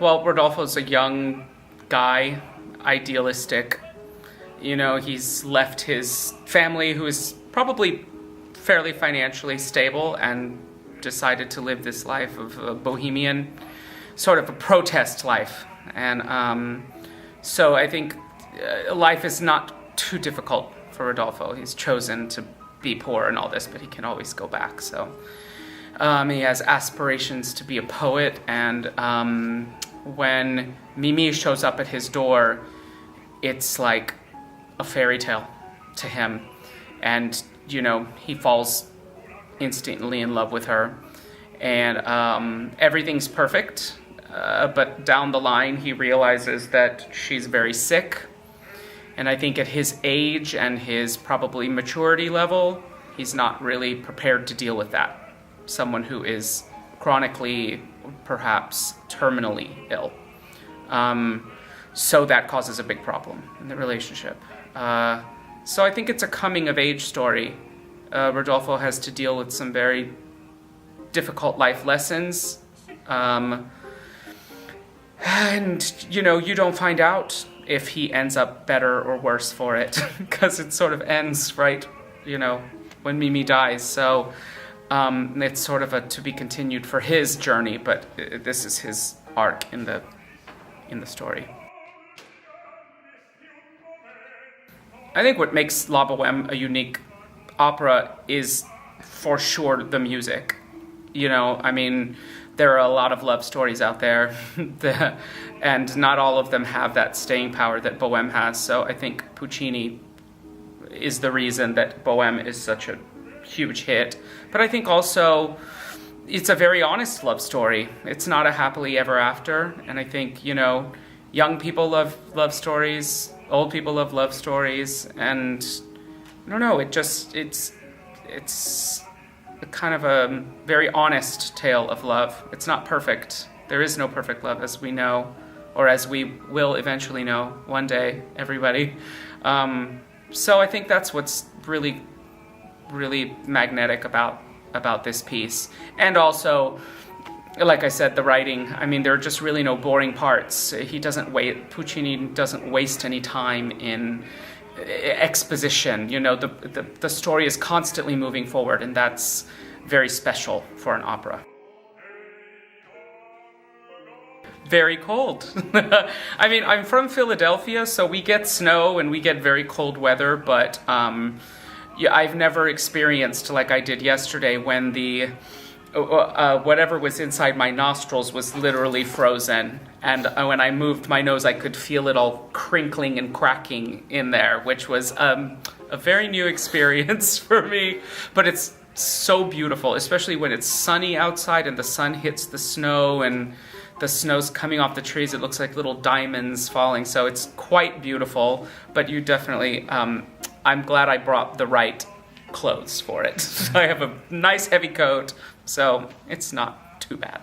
Well, Rodolfo's a young guy, idealistic. You know, he's left his family, who is probably fairly financially stable, and decided to live this life of a bohemian, sort of a protest life. And so I think life is not too difficult for Rodolfo. He's chosen to be poor and all this, but he can always go back. So he has aspirations to be a poet, and when Mimi shows up at his door, it's like a fairy tale to him. And, you know, he falls instantly in love with her. And everything's perfect, but down the line he realizes that she's very sick. And I think at his age and his probably maturity level, he's not really prepared to deal with that. Someone who is chronically, perhaps terminally ill. So that causes a big problem in the relationship. So I think it's a coming of age story. Rodolfo has to deal with some very difficult life lessons. And, you know, you don't find out if he ends up better or worse for it, because it sort of ends right, you know, when Mimi dies. So it's sort of a to be continued for his journey, but this is his arc in the story. I think what makes La Bohème a unique opera is for sure the music. You know, I mean, there are a lot of love stories out there, and not all of them have that staying power that Bohème has. So I think Puccini is the reason that Bohème is such a huge hit. But I think also it's a very honest love story. It's not a happily ever after. And I think, you know, young people love love stories, old people love love stories, and I don't know, it's a kind of a very honest tale of love. It's not perfect. There is no perfect love, as we know, or as we will eventually know one day, everybody. So I think that's what's really, really magnetic about this piece. And also, like I said, the writing, I mean, there are just really no boring parts. Puccini doesn't waste any time in exposition. You know, the story is constantly moving forward, and that's very special for an opera. Very cold. I mean, I'm from Philadelphia, so we get snow and we get very cold weather, but yeah, I've never experienced, like I did yesterday, when the whatever was inside my nostrils was literally frozen, and when I moved my nose I could feel it all crinkling and cracking in there, which was a very new experience for me. But it's so beautiful, especially when it's sunny outside and the sun hits the snow and the snow's coming off the trees. It looks like little diamonds falling, so it's quite beautiful. But you definitely, I'm glad I brought the right clothes for it. I have a nice heavy coat, so it's not too bad.